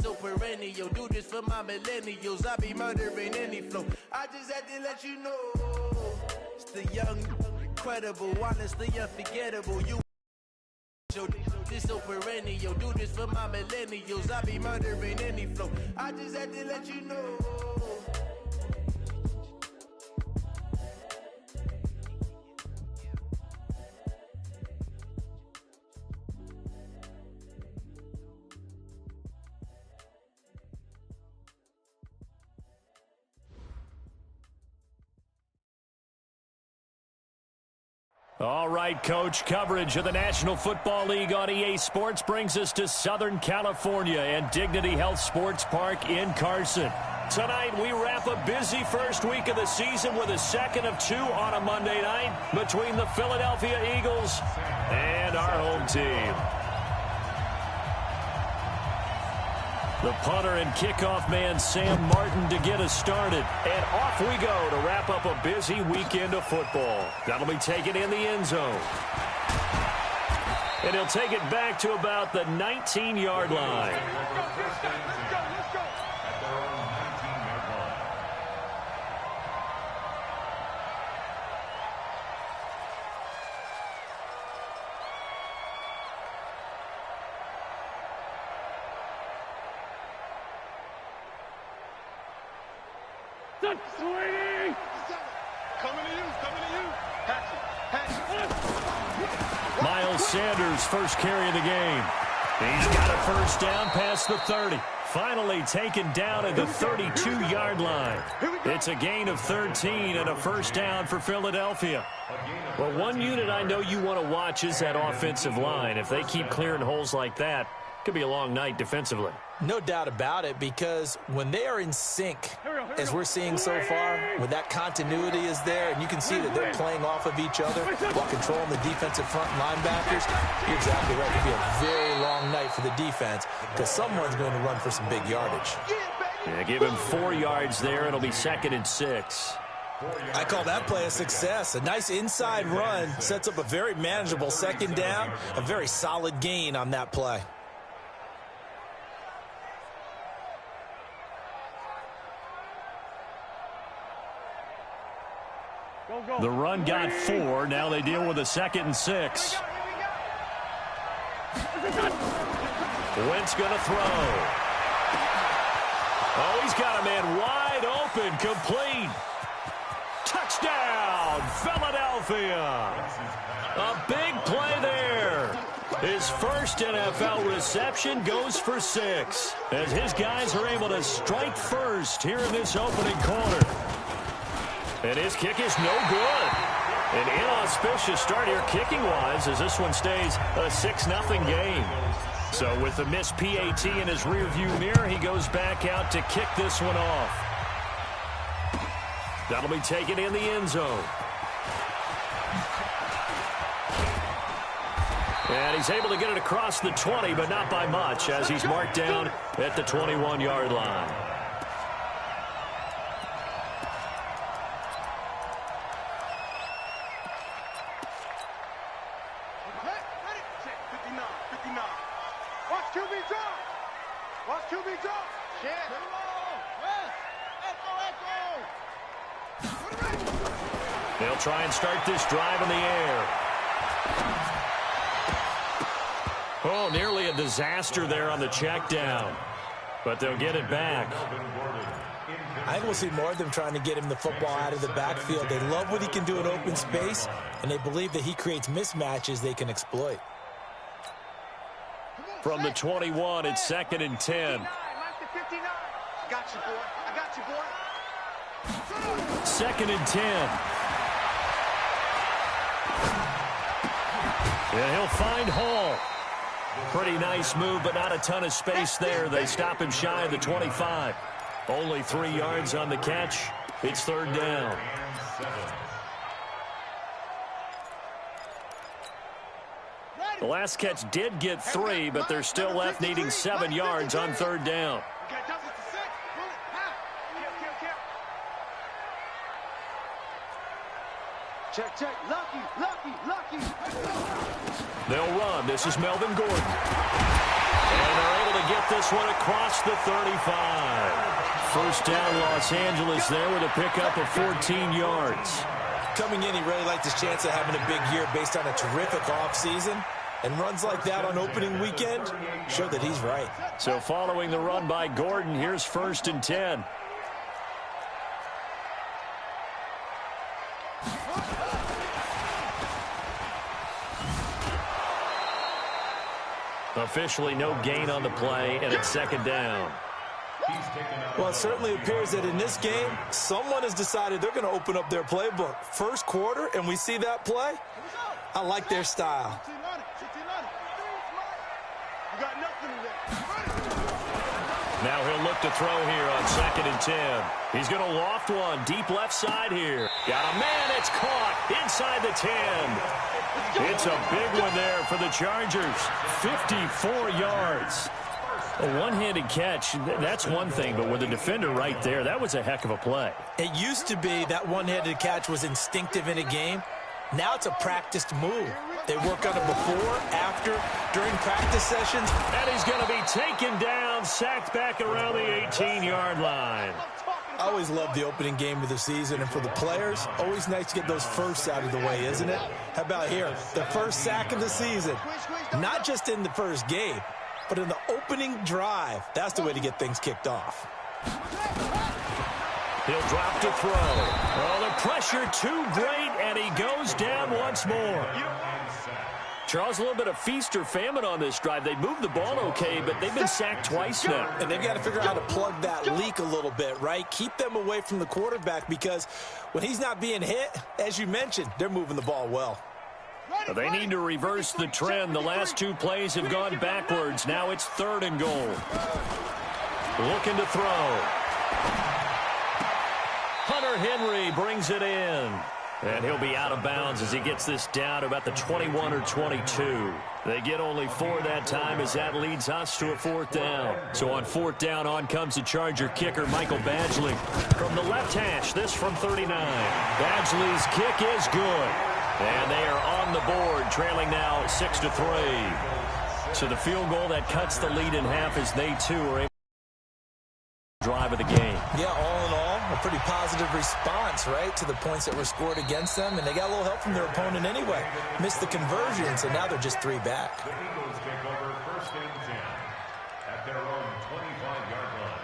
so perennial. Do this for my millennials. I be murdering any flow. I just had to let you know. It's the young, incredible, honestly unforgettable. You this so perennial. Do this for my millennials. I be murdering any flow. I just had to let you know. All right, Coach, coverage of the National Football League on EA Sports brings us to Southern California and Dignity Health Sports Park in Carson. Tonight, we wrap a busy first week of the season with a second of two on a Monday night between the Philadelphia Eagles and our home team. The punter and kickoff man, Sam Martin, to get us started. And off we go to wrap up a busy weekend of football. That'll be taken in the end zone. And he'll take it back to about the 19-yard line. Let's go. Sweetie! Coming to you. Pass it. Miles Sanders, first carry of the game. He's got a first down past the 30. Finally taken down at the 32-yard line. It's a gain of 13 and a first down for Philadelphia. Well, one unit I know you want to watch is that offensive line. If they keep clearing holes like that, it could be a long night defensively. No doubt about it, because when they are in sync, as we're seeing so far, when that continuity is there, and you can see that they're playing off of each other while controlling the defensive front linebackers, you're exactly right. It could be a very long night for the defense because someone's going to run for some big yardage. Yeah, give him 4 yards there. It'll be 2nd and 6. I call that play a success. A nice inside run sets up a very manageable second down, a very solid gain on that play. The run got 4. Now they deal with a 2nd and 6. Wentz going to throw. Oh, he's got a man wide open, complete. Touchdown, Philadelphia. A big play there. His first NFL reception goes for 6, as his guys are able to strike first here in this opening quarter. And his kick is no good. An inauspicious start here kicking-wise as this one stays a 6-0 game. So with the missed PAT in his rearview mirror, he goes back out to kick this one off. That'll be taken in the end zone. And he's able to get it across the 20, but not by much, as he's marked down at the 21-yard line. They'll try and start this drive in the air. Oh, nearly a disaster there on the check down. But they'll get it back. I think we'll see more of them trying to get him the football out of the backfield. They love what he can do in open space, and they believe that he creates mismatches they can exploit. From the 21, it's 2nd and 10. I got you, boy. 2nd and 10. And he'll find Hall. Pretty nice move, but not a ton of space there. They stop him shy of the 25. Only 3 yards on the catch. It's 3rd down. The last catch did get 3, but they're still left needing 7 yards on 3rd down. Check. Lucky. They'll run. This is Melvin Gordon. And they're able to get this one across the 35. First down, Los Angeles there with a pickup of 14 yards. Coming in, he really liked his chance of having a big year based on a terrific offseason. And runs like that on opening weekend show that he's right. So following the run by Gordon, here's 1st and 10. Officially no gain on the play, and it's 2nd down. Well, it certainly appears that in this game, someone has decided they're going to open up their playbook. First quarter, and we see that play. I like their style. Now he'll look to throw here on 2nd and 10. He's going to loft one deep left side here. Got a man. It's caught inside the 10. It's a big one there for the Chargers. 54 yards. A one-handed catch, that's one thing, but with a defender right there, that was a heck of a play. It used to be that one-handed catch was instinctive in a game. Now it's a practiced move. They work on it before, after, during practice sessions. And he's going to be taken down, sacked back around the 18-yard line. I always love the opening game of the season, and for the players, always nice to get those firsts out of the way, isn't it? How about here, the first sack of the season? Not just in the first game, but in the opening drive. That's the way to get things kicked off. He'll drop to throw. Oh, the pressure too great, and he goes down once more. Charles, a little bit of feast or famine on this drive. They moved the ball okay, but they've been sacked twice now. And they've got to figure out how to plug that leak a little bit, right? Keep them away from the quarterback, because when he's not being hit, as you mentioned, they're moving the ball well. They need to reverse the trend. The last 2 plays have gone backwards. Now it's 3rd and goal. Looking to throw. Hunter Henry brings it in. And he'll be out of bounds as he gets this down to about the 21 or 22. They get only 4 that time as that leads us to a 4th down. So on 4th down, on comes the Charger kicker, Michael Badgley. From the left hash, this from 39. Badgley's kick is good. And they are on the board, trailing now 6-3. So the field goal that cuts the lead in half as they too are able to drive of the game. Yeah, all in all, a pretty positive response, right, to the points that were scored against them. And they got a little help from their opponent anyway. Missed the conversion, so now they're just 3 back. The Eagles take over 1st and 10 at their own 25-yard line.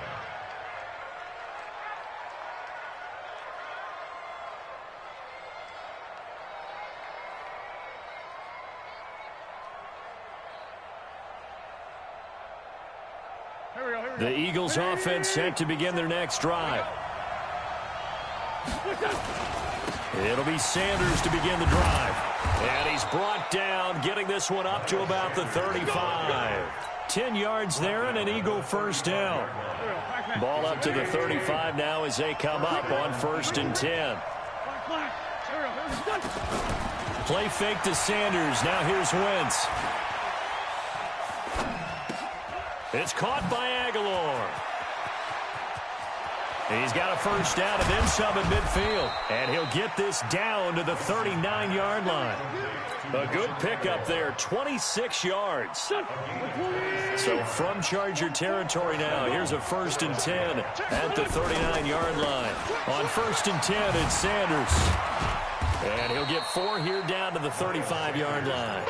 The Eagles offense set to begin their next drive. It'll be Sanders to begin the drive. And he's brought down, getting this one up to about the 35. 10 yards there and an Eagle 1st down. Ball up to the 35 now as they come up on 1st and 10. Play fake to Sanders. Now here's Wentz. It's caught by Aguilar. He's got a 1st down and then some in midfield. And he'll get this down to the 39-yard line. A good pickup there, 26 yards. So from Charger territory now, here's a 1st and 10 at the 39-yard line. On 1st and 10, it's Sanders. And he'll get 4 here down to the 35-yard line.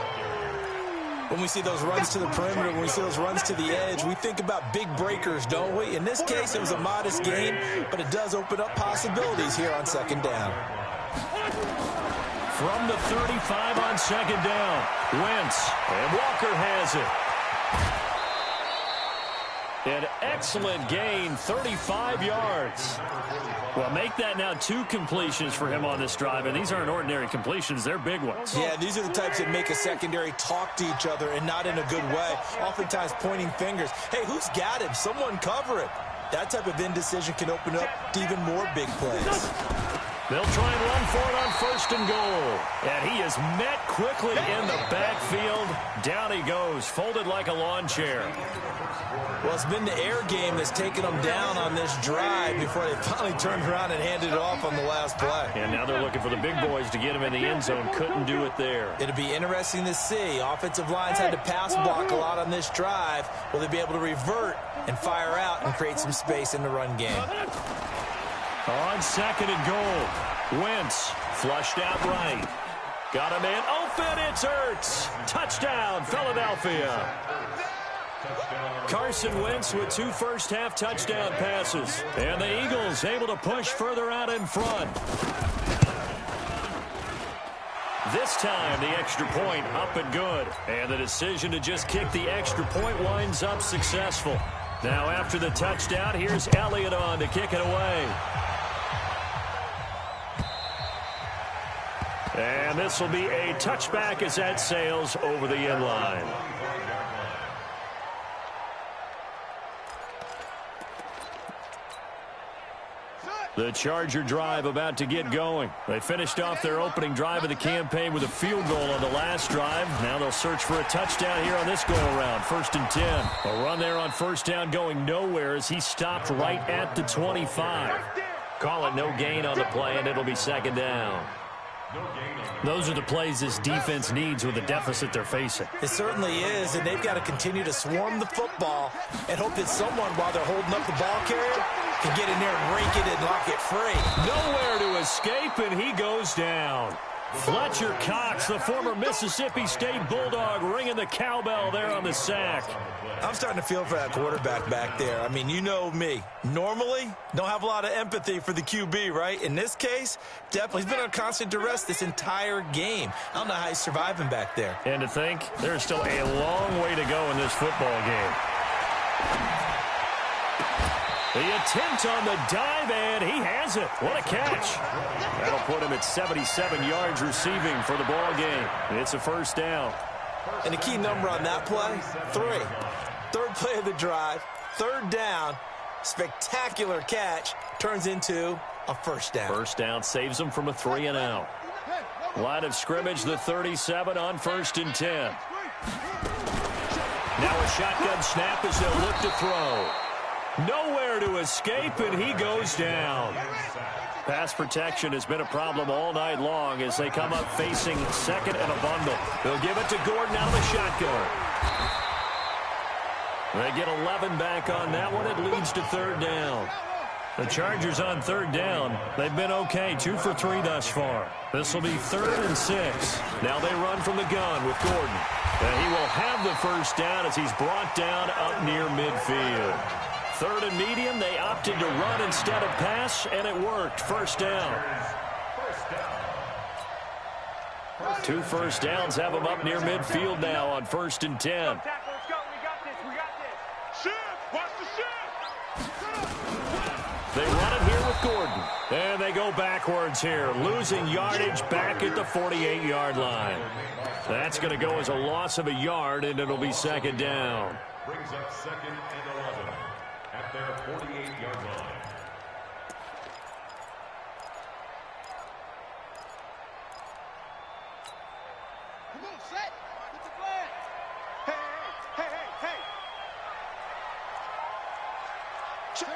When we see those runs to the perimeter, when we see those runs to the edge, we think about big breakers, don't we? In this case, it was a modest gain, but it does open up possibilities here on 2nd down. From the 35 on 2nd down, Wentz, and Walker has it. An excellent gain, 35 yards. Well, make that now 2 completions for him on this drive, and these aren't ordinary completions. They're big ones. Yeah, these are the types that make a secondary talk to each other, and not in a good way. Oftentimes pointing fingers. Hey, who's got him? Someone cover it. That type of indecision can open up to even more big plays. They'll try and run for it on 1st and goal. And he is met quickly in the backfield. Down he goes, folded like a lawn chair. Well, it's been the air game that's taken them down on this drive before they finally turned around and handed it off on the last play. And now they're looking for the big boys to get him in the end zone. Couldn't do it there. It'll be interesting to see. Offensive lines had to pass block a lot on this drive. Will they be able to revert and fire out and create some space in the run game? On 2nd and goal, Wentz flushed out right. Got him in. Open, it's Ertz. Touchdown, Philadelphia. Carson Wentz with 2 first-half touchdown passes. And the Eagles able to push further out in front. This time, the extra point up and good. And the decision to just kick the extra point winds up successful. Now, after the touchdown, here's Elliott on to kick it away. And this will be a touchback as that sails over the end line. The Charger drive about to get going. They finished off their opening drive of the campaign with a field goal on the last drive. Now they'll search for a touchdown here on this go-around. 1st and 10. A run there on 1st down going nowhere as he stopped right at the 25. Call it no gain on the play, and it'll be 2nd down. Those are the plays this defense needs with the deficit they're facing. It certainly is, and they've got to continue to swarm the football and hope that someone, while they're holding up the ball carrier, can get in there and rake it and lock it free. Nowhere to escape, and he goes down. Fletcher Cox, the former Mississippi State Bulldog, ringing the cowbell there on the sack. I'm starting to feel for that quarterback back there. I mean, you know me. Normally, don't have a lot of empathy for the QB, right? In this case, definitely. He's been on constant duress this entire game. I don't know how he's surviving back there. And to think, there's still a long way to go in this football game. The attempt on the dive, and he has it. What a catch. That'll put him at 77 yards receiving for the ball game. It's a 1st down. And the key number on that play, 3. 3rd play of the drive, 3rd down, spectacular catch, turns into a 1st down. 1st down saves them from a 3 and out. Line of scrimmage, the 37 on 1st and 10. Now a shotgun snap as they'll look to throw. Nowhere to escape, and he goes down. Pass protection has been a problem all night long as they come up facing 2nd and a bundle. They'll give it to Gordon out of the shotgun. They get 11 back on that one. It leads to 3rd down. The Chargers on 3rd down. They've been okay, 2 for 3 thus far. This will be 3rd and 6. Now they run from the gun with Gordon. And he will have the 1st down as he's brought down up near midfield. 3rd and medium, they opted to run instead of pass, and it worked. 1st down. 2 1st downs have them up near midfield now on 1st and 10. They run it here with Gordon. And they go backwards here, losing yardage back at the 48-yard line. That's going to go as a loss of a yard, and it'll be 2nd down. Brings up 2nd and 11 at their 48-yard line. Come on, set. Get the flag. Hey. Check.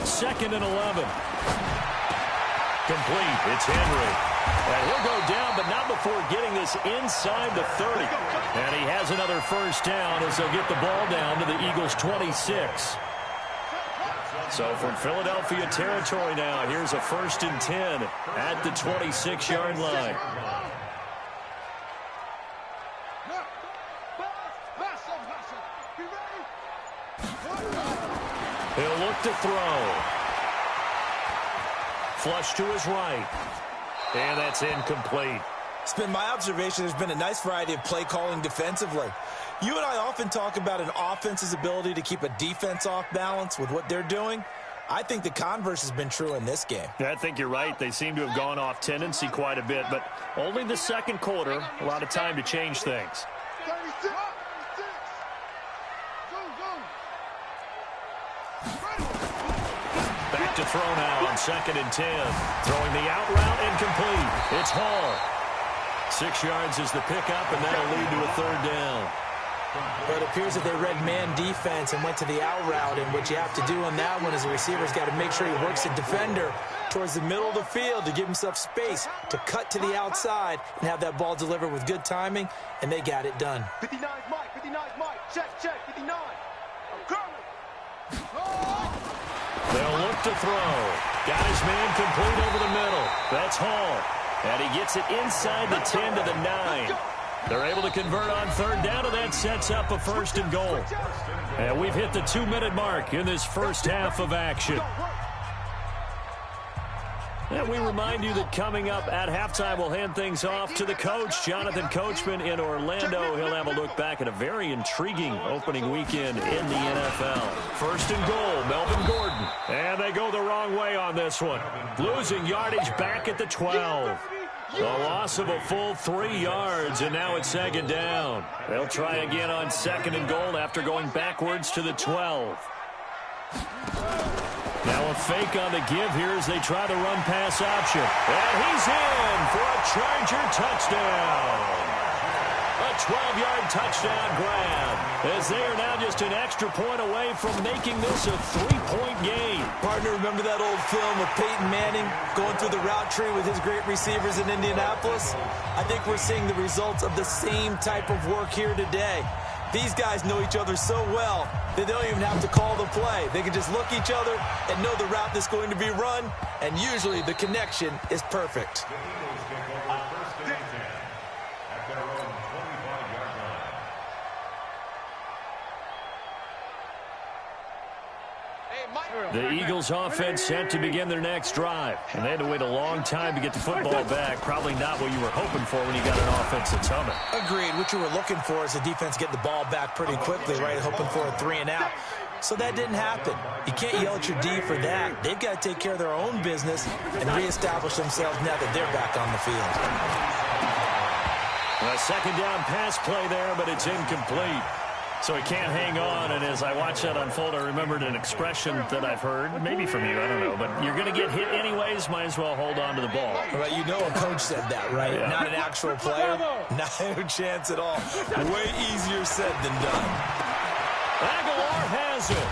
2nd and 11. Complete. It's Henry. And he'll go down, but not before getting this inside the 30. And he has another 1st down as they'll get the ball down to the Eagles' 26. So from Philadelphia territory now, here's a 1st and 10 at the 26-yard line. He'll look to throw. Flush to his right. And that's incomplete. It's been my observation there's been a nice variety of play calling defensively. You and I often talk about an offense's ability to keep a defense off balance with what they're doing. I think the converse has been true in this game. I think you're right. They seem to have gone off tendency quite a bit, but only the 2nd quarter, a lot of time to change things. 36. Back to throw now on 2nd and 10. Throwing the out route incomplete. It's Hall. 6 yards is the pickup, and that'll lead to a 3rd down. But it appears that they read man defense and went to the out route, and what you have to do on that one is the receiver's got to make sure he works the defender towards the middle of the field to give himself space to cut to the outside and have that ball delivered with good timing, and they got it done. 59 Mike, 59 Mike, check, 59. I'm coming. They'll look to throw. Got his man complete over the middle. That's Hall. And he gets it inside the 10 to the 9. They're able to convert on 3rd down, and that sets up a 1st and goal. And we've hit the 2-minute mark in this first half of action. And we remind you that coming up at halftime, we'll hand things off to the coach, Jonathan Coachman in Orlando. He'll have a look back at a very intriguing opening weekend in the NFL. 1st and goal, Melvin Gordon. And they go the wrong way on this one. Losing yardage back at the 12. A loss of a full 3 yards, and now it's 2nd down. They'll try again on 2nd and goal after going backwards to the 12. Now a fake on the give here as they try the run-pass option. And he's in for a Charger touchdown. A 12-yard touchdown grab, as they are now just an extra point away from making this a 3-point game. Partner, remember that old film of Peyton Manning going through the route tree with his great receivers in Indianapolis? I think we're seeing the results of the same type of work here today. These guys know each other so well that they don't even have to call the play. They can just look each other and know the route that's going to be run, and usually the connection is perfect. The Eagles offense set to begin their next drive. And they had to wait a long time to get the football back. Probably not what you were hoping for when you got an offense that's humming. Agreed. What you were looking for is the defense getting the ball back pretty quickly, right? Hoping for a 3 and out. So that didn't happen. You can't yell at your D for that. They've got to take care of their own business and reestablish themselves now that they're back on the field. A 2nd down pass play there, but it's incomplete. So he can't hang on, and as I watch that unfold, I remembered an expression that I've heard, maybe from you, I don't know, but you're going to get hit anyways, might as well hold on to the ball. Right, you know a coach said that, right? Yeah. Not an actual player. No chance at all. Way easier said than done. Aguilar has it,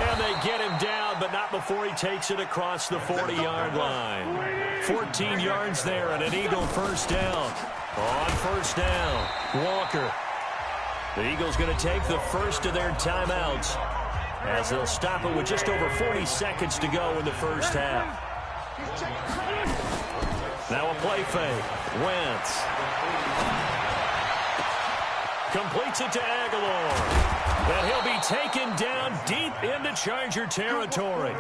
and they get him down, but not before he takes it across the 40-yard line. 14 yards there, and an Eagle 1st down. On 1st down, Walker. The Eagles going to take the first of their timeouts as they'll stop it with just over 40 seconds to go in the first half. Now a play fake. Wentz completes it to Aguilar. And he'll be taken down deep into Charger territory.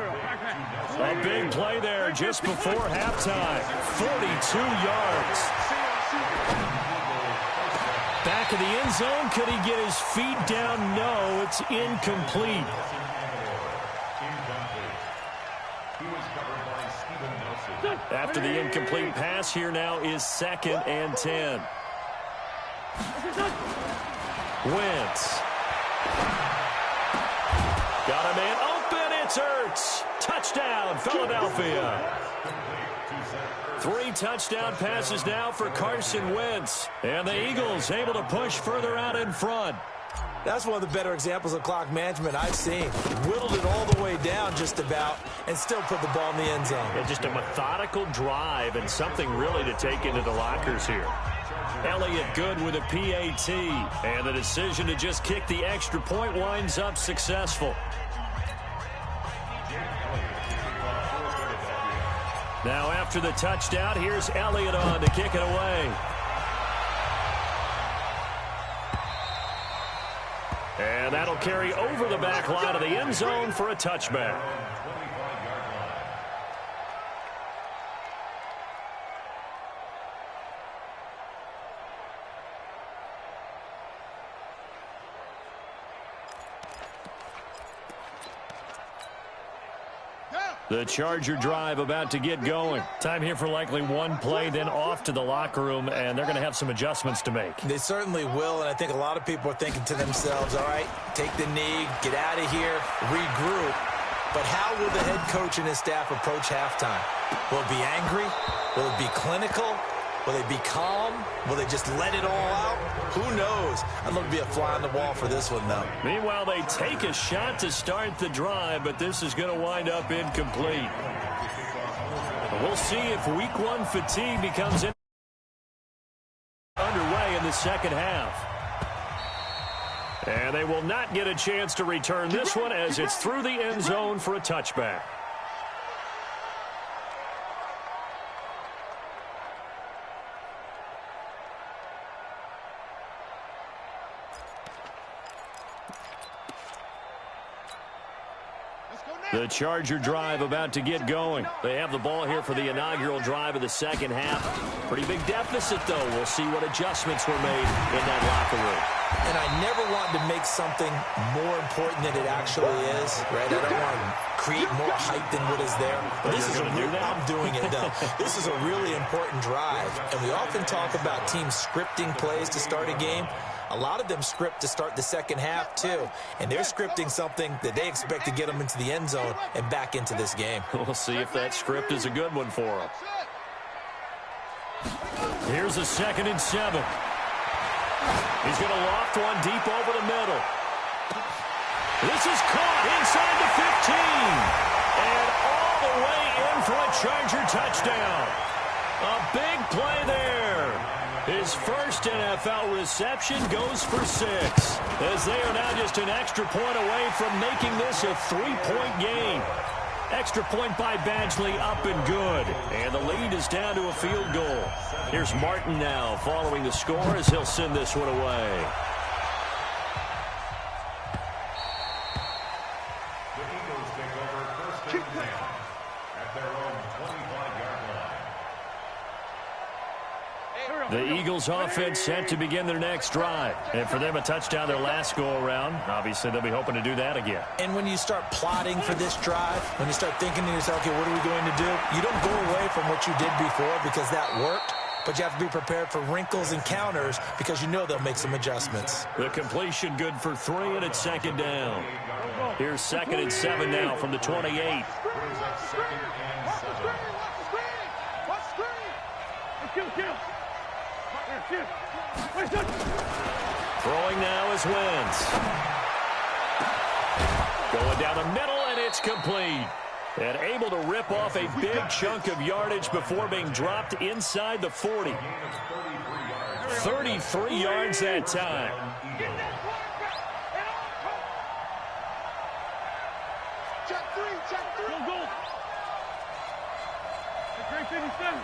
A big play there just before halftime. 42 yards. Back of the end zone. Could he get his feet down? No, it's incomplete. After the incomplete pass, here now is 2nd and 10. Wentz. Got a man open. It's Ertz. Touchdown, Philadelphia. 3 touchdown passes now for Carson Wentz. And the Eagles able to push further out in front. That's one of the better examples of clock management I've seen. Whittled it all the way down just about and still put the ball in the end zone. Yeah, just a methodical drive and something really to take into the lockers here. Elliott good with a PAT. And the decision to just kick the extra point winds up successful. Now after the touchdown, here's Elliott on to kick it away. And that'll carry over the back line of the end zone for a touchback. The Charger drive about to get going. Time here for likely one play, then off to the locker room, and they're going to have some adjustments to make. They certainly will, and I think a lot of people are thinking to themselves, all right, take the knee, get out of here, regroup. But how will the head coach and his staff approach halftime? Will it be angry? Will it be clinical? Will they be calm? Will they just let it all out? Who knows? I'd love to be a fly on the wall for this one, though. Meanwhile, they take a shot to start the drive, but this is going to wind up incomplete. We'll see if week one fatigue becomes underway in the second half. And they will not get a chance to return this one as it's through the end zone for a touchback. The Charger drive about to get going. They have the ball here for the inaugural drive of the second half. Pretty big deficit, though. We'll see what adjustments were made in that locker room. And I never wanted to make something more important than it actually is, right? I don't want to create more hype than what is there. But this is I'm doing it, though. This is a really important drive. And we often talk about teams scripting plays to start a game. A lot of them script to start the second half, too. And they're scripting something that they expect to get them into the end zone and back into this game. We'll see if that script is a good one for them. Here's a 2nd and 7. He's going to loft one deep over the middle. This is caught inside the 15. And all the way in for a Charger touchdown. A big play there. His first NFL reception goes for 6, as they are now just an extra point away from making this a 3-point game. Extra point by Badgley, up and good. And the lead is down to a field goal. Here's Martin now following the score as he'll send this one away. The Eagles take over 1st and 10 at their own 25-yard line. The Eagles offense set to begin their next drive. And for them, a touchdown their last go-around. Obviously, they'll be hoping to do that again. And when you start plotting for this drive, when you start thinking to yourself, okay, what are we going to do? You don't go away from what you did before because that worked. But you have to be prepared for wrinkles and counters because you know they'll make some adjustments. The completion good for 3, and it's 2nd down. Here's 2nd and 7 now from the 28. Throwing now is Wentz. Going down the middle, and it's complete. And able to rip off a big chunk of yardage before being dropped inside the 40. 33 yards that time. Check 3, check 3. Go, go. Great 57.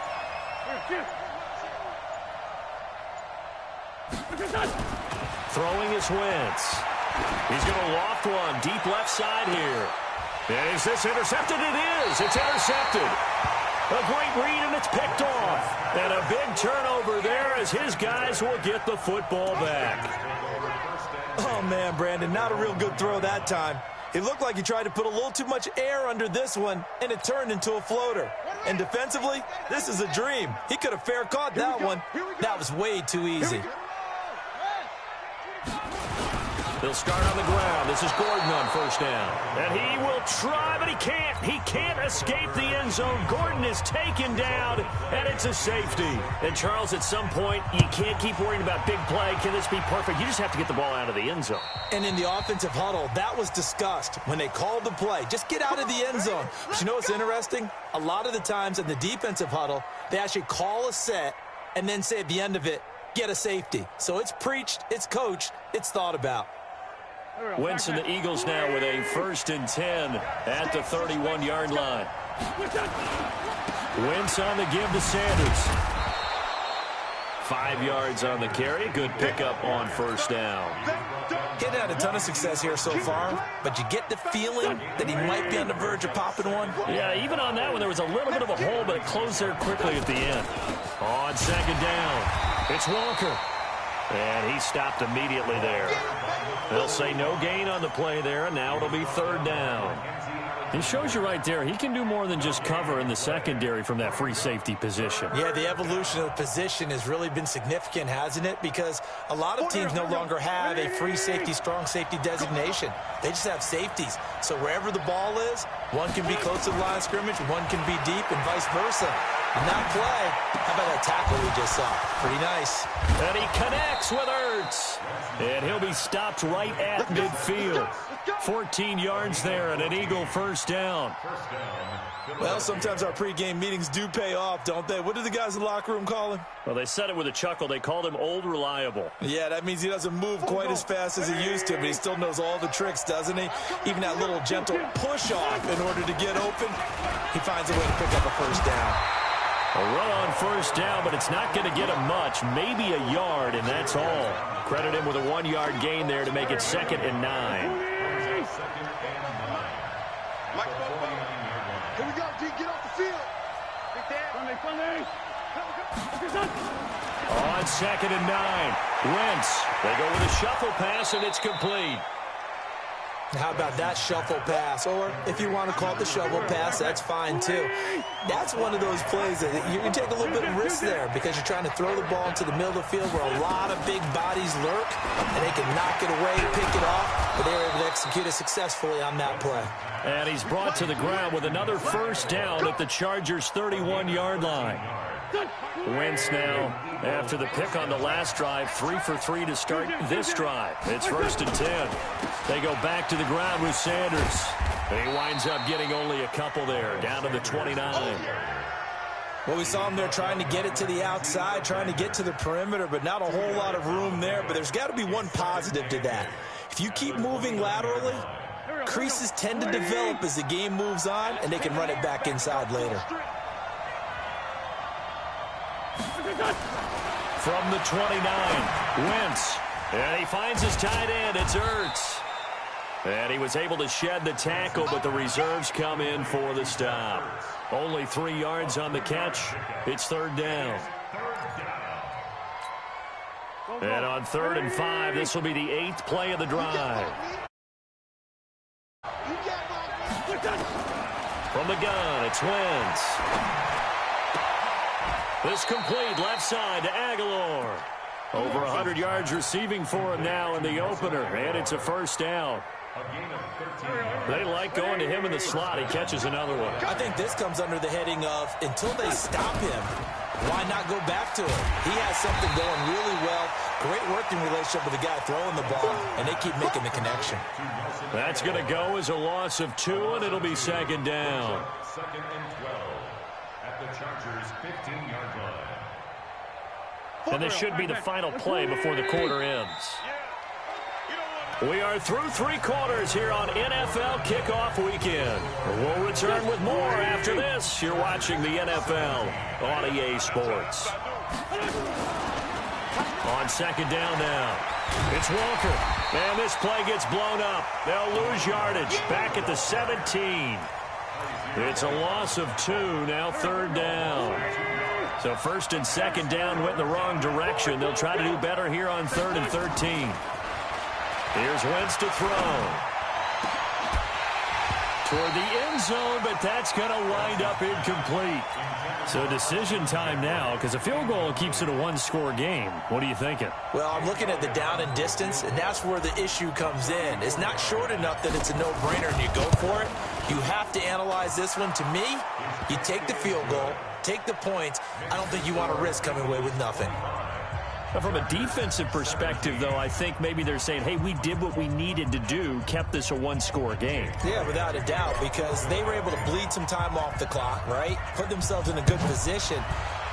Throwing is Wentz. He's going to loft one deep left side here. And is this intercepted? It is. It's intercepted. A great read, and it's picked off. And a big turnover there as his guys will get the football back. Oh, man, Brandon, not a real good throw that time. It looked like he tried to put a little too much air under this one, and it turned into a floater. And defensively, this is a dream. He could have fair caught that one. That was way too easy. They'll start on the ground. This is Gordon on 1st down. And he will try, but he can't. He can't escape the end zone. Gordon is taken down, and it's a safety. And, Charles, at some point, you can't keep worrying about big play. Can this be perfect? You just have to get the ball out of the end zone. And in the offensive huddle, that was discussed when they called the play. Just get out of the end zone. But you know what's interesting? A lot of the times in the defensive huddle, they actually call a set and then say at the end of it, get a safety. So it's preached, it's coached, it's thought about. Wentz and the Eagles now with a 1st and 10 at the 31-yard line. Wentz on the give to Sanders. 5 yards on the carry. Good pickup on 1st down. He hadn't had a ton of success here so far, but you get the feeling that he might be on the verge of popping one. Yeah, even on that one, there was a little bit of a hole, but it closed there quickly at the end. On 2nd down, it's Walker. And he stopped immediately there. They'll say no gain on the play there, and now it'll be third down. He shows you right there, he can do more than just cover in the secondary from that free safety position. Yeah, the evolution of the position has really been significant, hasn't it? Because a lot of teams no longer have a free safety, strong safety designation. They just have safeties. So wherever the ball is, one can be close to the line of scrimmage, one can be deep, and vice versa. In that play, how about that tackle we just saw? Pretty nice. And he connects with Ertz. And he'll be stopped right at midfield. 14 yards there and an Eagle first down. Well, sometimes our pregame meetings do pay off, don't they? What do the guys in the locker room call him? Well, they said it with a chuckle. They called him Old Reliable. Yeah, that means he doesn't move quite as fast as he used to, but he still knows all the tricks, doesn't he? Even that little gentle push-off in order to get open, he finds a way to pick up a first down. A run on first down, but it's not going to get him much. Maybe a yard, and that's all. Credit him with a 1-yard gain there to make it 2nd and 9. Here we go, D. Get off the field. On 2nd and 9, Wentz. They go with a shuffle pass, and it's complete. How about that shuffle pass? Or if you want to call it the shovel pass, that's fine too. That's one of those plays that you can take a little bit of risk there because you're trying to throw the ball into the middle of the field where a lot of big bodies lurk, and they can knock it away, pick it off, but they were able to execute it successfully on that play. And he's brought to the ground with another first down at the Chargers' 31-yard line. Wentz now, after the pick on the last drive, 3 for 3 to start this drive. It's 1st and 10. They go back to the ground with Sanders. And he winds up getting only a couple there, down to the 29. Well, we saw him there trying to get it to the outside, trying to get to the perimeter, but not a whole lot of room there. But there's got to be one positive to that. If you keep moving laterally, creases tend to develop as the game moves on, and they can run it back inside later. From the 29, Wentz. And he finds his tight end. It's Ertz. And he was able to shed the tackle, but the reserves come in for the stop. Only 3 yards on the catch. It's 3rd down. And on 3rd and 5, this will be the 8th play of the drive. From the gun, it's Wentz. This complete left side to Aguilar. Over 100 yards receiving for him now in the opener, and it's a first down. They like going to him in the slot. He catches another one. I think this comes under the heading of until they stop him, why not go back to him? He has something going really well. Great working relationship with the guy throwing the ball, and they keep making the connection. That's going to go as a loss of 2, and it'll be 2nd down. 2nd and 12 at the Chargers' 15-yard line. And this should be the final play before the quarter ends. We are through 3 quarters here on NFL Kickoff Weekend. We'll return with more after this. You're watching the NFL on EA Sports. On 2nd down now, it's Walker. And this play gets blown up. They'll lose yardage back at the 17. It's a loss of 2, now 3rd down. So 1st and 2nd down went in the wrong direction. They'll try to do better here on 3rd and 13. Here's Wentz to throw. Toward the end zone, but that's going to wind up incomplete. So decision time now, because a field goal keeps it a 1-score game. What are you thinking? Well, I'm looking at the down and distance, and that's where the issue comes in. It's not short enough that it's a no-brainer and you go for it. You have to analyze this one. To me, you take the field goal, take the points. I don't think you want to risk coming away with nothing. From a defensive perspective, though, I think maybe they're saying, hey, we did what we needed to do, kept this a 1-score game. Yeah, without a doubt, because they were able to bleed some time off the clock, right? Put themselves in a good position,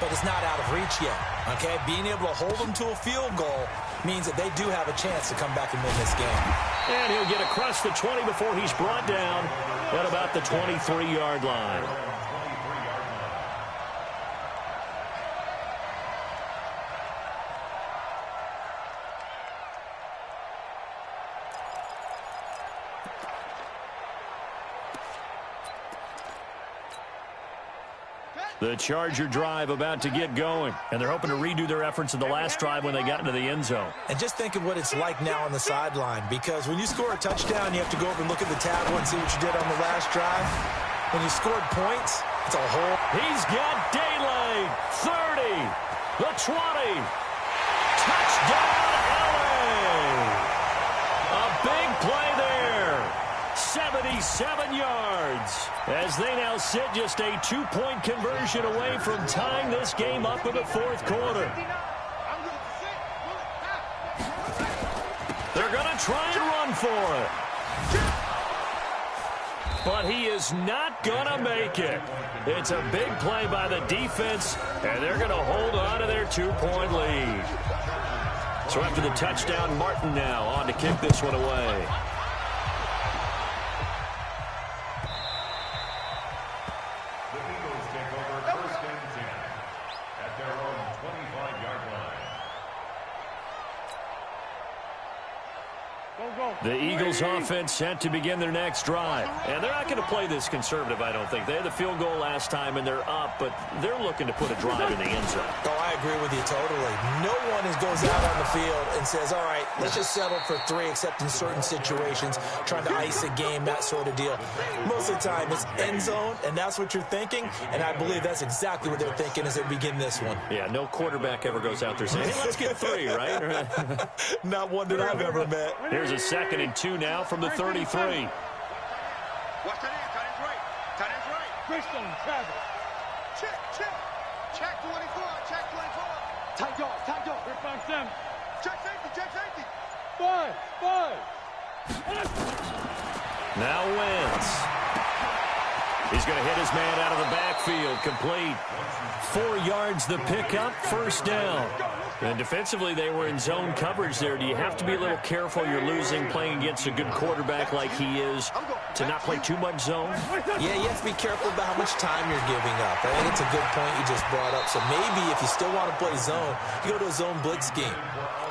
but it's not out of reach yet, okay? Being able to hold them to a field goal means that they do have a chance to come back and win this game. And he'll get across the 20 before he's brought down at about the 23-yard line. The Charger drive about to get going, and they're hoping to redo their efforts in the last drive when they got into the end zone. And just think of what it's like now on the sideline, because when you score a touchdown, you have to go over and look at the tablet and see what you did on the last drive. When you scored points, it's a whole... He's got daylight. 30, the 20. Touchdown, LA. A big play there. 77 yards. As they now sit just a 2-point conversion away from tying this game up in the fourth quarter. They're going to try and run for it. But he is not going to make it. It's a big play by the defense, and they're going to hold on to their 2-point lead. So after the touchdown, Martin now on to kick this one away. The Eagles take over 1st and 10 at their own 25-yard line. The Eagles offense set to begin their next drive. And they're not going to play this conservative, I don't think. They had the field goal last time, and they're up, but they're looking to put a drive in the end zone. Oh, I agree with you totally. No one goes out on the field and says, all right, let's just settle for 3, except in certain situations, trying to ice a game, that sort of deal. Most of the time, it's end zone, and that's what you're thinking, and I believe that's exactly what they're thinking as they begin this one. Yeah, no quarterback ever goes out there saying, hey, let's get 3, right? Not one that I've ever met. Here's a 2nd and 2 now from the 33. Watch that end, tight end's right. Tight end's right. Greystone, travel. Check, check. Check 24, check 24. Tight yard. We're 5-7. Check safety. 5. Now Wentz. He's going to hit his man out of the backfield. Complete. 4 yards the pickup, 1st down. And defensively, they were in zone coverage there. Do you have to be a little careful? You're losing playing against a good quarterback like he is to not play too much zone? Yeah, you have to be careful about how much time you're giving up. I think it's a good point you just brought up. So maybe if you still want to play zone, you go to a zone blitz scheme.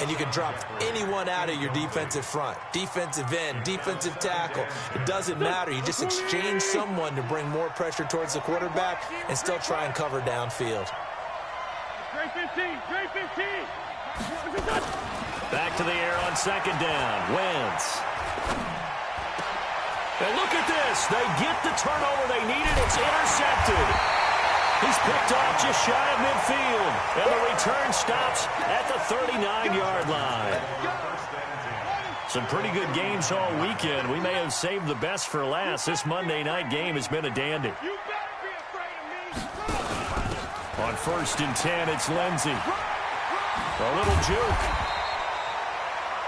And you can drop anyone out of your defensive front. Defensive end, defensive tackle. It doesn't matter. You just exchange someone to bring more pressure towards the quarterback and still try and cover downfield. Dre 15. Back to the air on 2nd down. Wentz. And look at this. They get the turnover they needed. It's intercepted. He's picked off just shy of midfield. And the return stops at the 39-yard line. Some pretty good games all weekend. We may have saved the best for last. This Monday night game has been a dandy. You better be afraid of me. On 1st and 10, it's Lindsey. A little juke.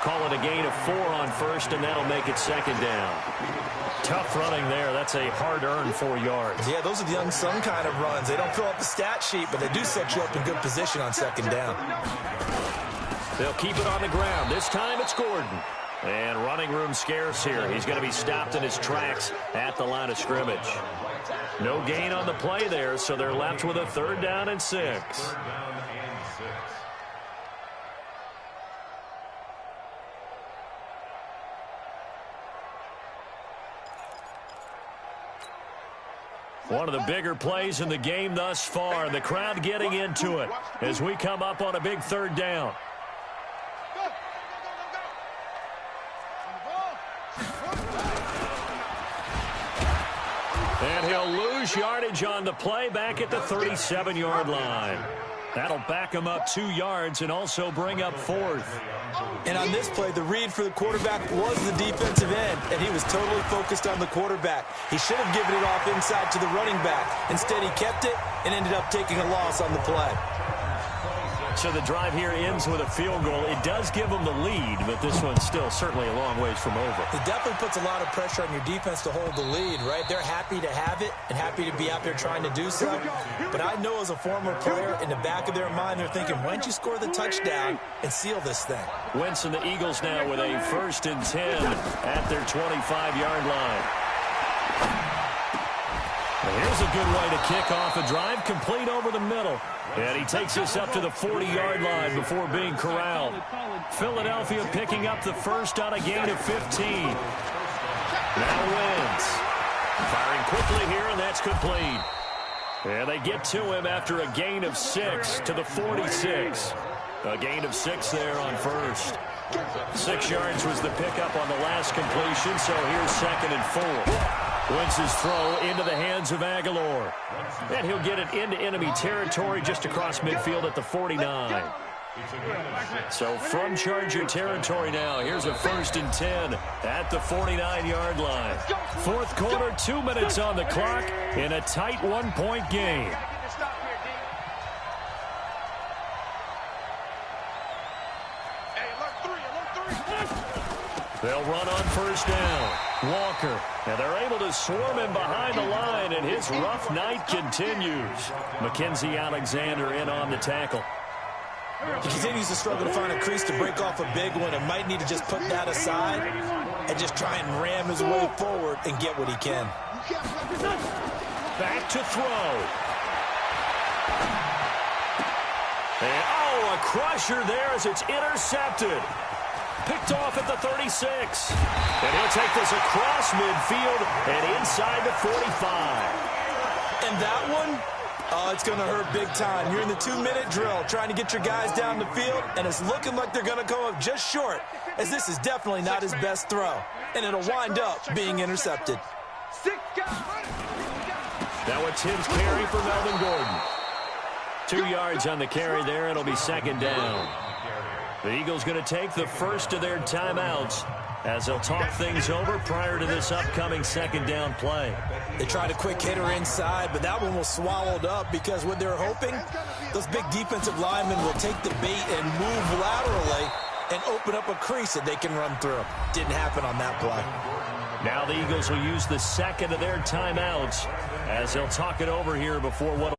Call it a gain of 4 on 1st, and that'll make it 2nd down. Tough running there. That's a hard-earned 4 yards. Yeah, those are the unsung kind of runs. They don't fill up the stat sheet, but they do set you up in good position on 2nd down. They'll keep it on the ground. This time it's Gordon. And running room scarce here. He's going to be stopped in his tracks at the line of scrimmage. No gain on the play there, so they're left with a 3rd down and 6. One of the bigger plays in the game thus far. The crowd getting into it as we come up on a big 3rd down. And he'll lose yardage on the play back at the 37-yard line. That'll back him up 2 yards and also bring up 4th. And on this play, the read for the quarterback was the defensive end, and he was totally focused on the quarterback. He should have given it off inside to the running back. Instead, he kept it and ended up taking a loss on the play. So the drive here ends with a field goal. It does give them the lead, but this one's still certainly a long ways from over. It definitely puts a lot of pressure on your defense to hold the lead, right? They're happy to have it and happy to be out there trying to do so. But I know as a former player, in the back of their mind, they're thinking, why don't you score the touchdown and seal this thing? Wentz and the Eagles now with a 1st and 10 at their 25-yard line. Here's a good way to kick off a drive, complete over the middle. And he takes us up to the 40-yard line before being corralled. Philadelphia picking up the 1st on a gain of 15. Now Wentz. Firing quickly here, and that's complete. And they get to him after a gain of 6 to the 46. A gain of 6 there on first. 6 yards was the pickup on the last completion, so here's 2nd and 4. Wentz's throw into the hands of Aguilar. And he'll get it into enemy territory just across midfield at the 49. So from Charger territory now, here's a 1st and 10 at the 49-yard line. 4th quarter, 2 minutes on the clock in a tight 1-point game. They'll run on 1st down. Walker. And they're able to swarm him behind the line, and his rough night continues. Mackenzie Alexander in on the tackle. He continues to struggle to find a crease to break off a big one and might need to just put that aside and just try and ram his way forward and get what he can. Back to throw. And, oh, a crusher there as it's intercepted. Picked off at the 36. And he'll take this across midfield and inside the 45. And that one, oh, it's going to hurt big time. You're in the 2-minute drill trying to get your guys down the field, and it's looking like they're going to come up just short, as this is definitely not his best throw. And it'll wind up being intercepted. Now a Tibbs carry for Melvin Gordon. 2 yards on the carry there. It'll be 2nd down. The Eagles going to take the first of their timeouts as they'll talk things over prior to this upcoming 2nd down play. They tried a quick hitter inside, but that one was swallowed up because what they're hoping, those big defensive linemen will take the bait and move laterally and open up a crease that they can run through. Didn't happen on that play. Now the Eagles will use the 2nd of their timeouts as they'll talk it over here before what.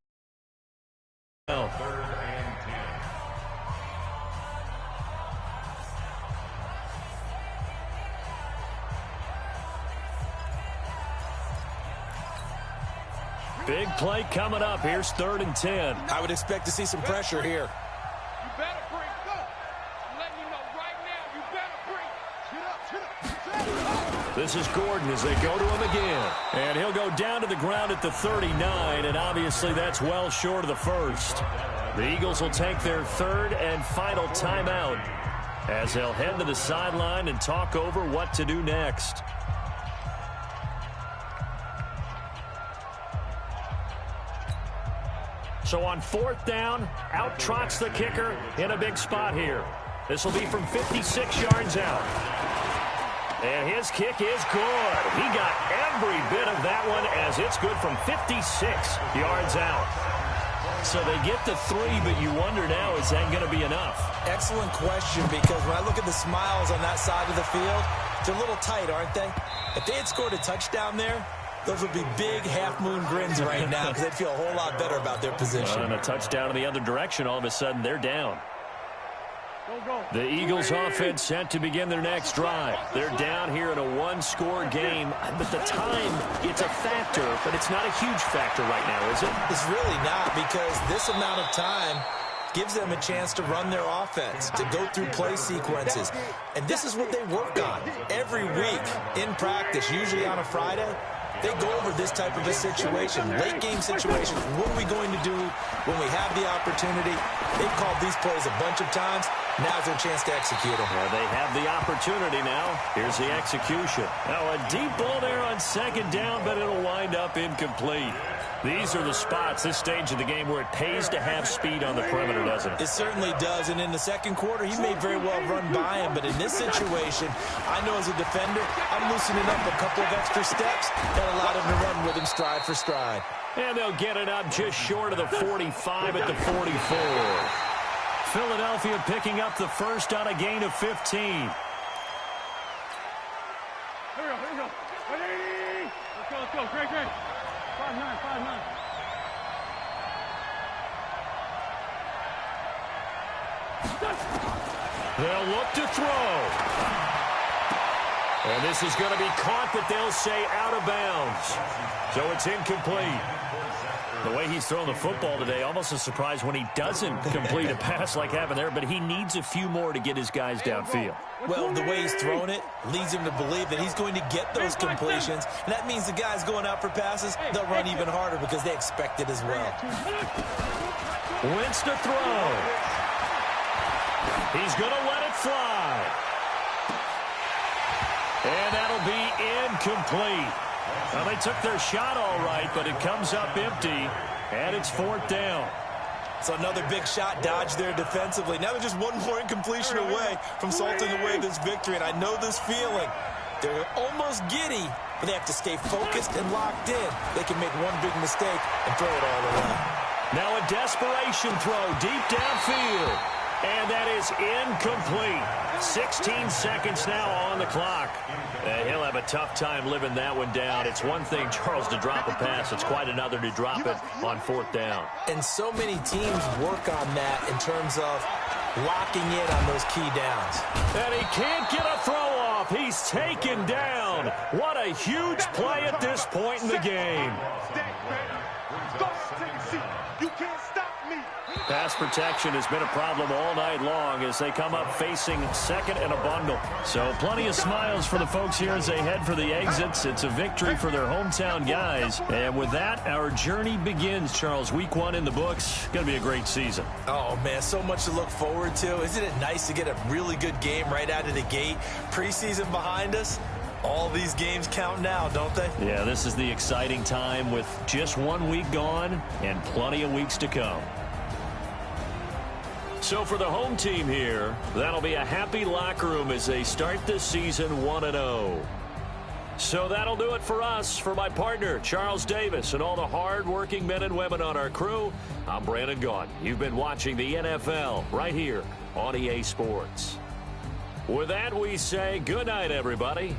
Big play coming up. Here's 3rd and 10. I would expect to see some pressure here. You better bring. Go. I'm letting you know right now. You better bring. Sit up. This is Gordon as they go to him again. And he'll go down to the ground at the 39, and obviously that's well short of the 1st. The Eagles will take their 3rd and final timeout as they'll head to the sideline and talk over what to do next. So on 4th down, out trots the kicker in a big spot here. This will be from 56 yards out. And his kick is good. He got every bit of that one as it's good from 56 yards out. So they get the 3, but you wonder now, is that going to be enough? Excellent question, because when I look at the smiles on that side of the field, they're a little tight, aren't they? If they had scored a touchdown there, those would be big half-moon grins right now because they'd feel a whole lot better about their position. And a touchdown in the other direction, all of a sudden they're down. The Eagles offense set to begin their next drive. They're down here in a 1-score game, but the time, it's a factor, but it's not a huge factor right now, is it? It's really not, because this amount of time gives them a chance to run their offense, to go through play sequences. And this is what they work on every week in practice, usually on a Friday. They go over this type of a situation, late-game situation. What are we going to do when we have the opportunity? They've called these plays a bunch of times. Now's their chance to execute them. Well, they have the opportunity now. Here's the execution. Now a deep ball there on 2nd down, but it'll wind up incomplete. These are the spots, this stage of the game, where it pays to have speed on the perimeter, doesn't it? It certainly does, and in the 2nd quarter, he may very well run by him, but in this situation, I know as a defender, I'm loosening up a couple of extra steps that allowed him to run with him stride for stride. And they'll get it up just short of the 45 at the 44. Philadelphia picking up the first on a gain of 15. Here we go. Ready? Let's go. Great. 5-9. They'll look to throw. And this is going to be caught, but they'll say out of bounds. So it's incomplete. The way he's throwing the football today, almost a surprise when he doesn't complete a pass like happened there, but he needs a few more to get his guys downfield. Well, the way he's thrown it leads him to believe that he's going to get those completions, and that means the guys going out for passes, they'll run even harder because they expect it as well. Wentz to throw. He's going to let it fly. And that'll be incomplete. Well, they took their shot all right, but it comes up empty, and it's 4th down. So another big shot dodged there defensively. Now they're just one more incompletion away from salting away this victory, and I know this feeling. They're almost giddy, but they have to stay focused and locked in. They can make one big mistake and throw it all away. Now a desperation throw deep downfield, and that is incomplete. 16 seconds now on the clock. He'll have a tough time living that one down. It's one thing, Charles, to drop a pass. It's quite another to drop it on 4th down. And so many teams work on that in terms of locking in on those key downs. And he can't get a throw off. He's taken down. What a huge play at this point in the game. You can't stop me. Pass protection has been a problem all night long as they come up facing second and a bundle. So plenty of smiles for the folks here as they head for the exits. It's a victory for their hometown guys. And with that, our journey begins, Charles. Week 1 in the books. Going to be a great season. Oh, man, so much to look forward to. Isn't it nice to get a really good game right out of the gate? Preseason behind us. All these games count now, don't they? Yeah, this is the exciting time with just 1 week gone and plenty of weeks to come. So for the home team here, that'll be a happy locker room as they start this season 1-0. So that'll do it for us. For my partner, Charles Davis, and all the hard-working men and women on our crew, I'm Brandon Gaudin. You've been watching the NFL right here on EA Sports. With that, we say good night, everybody.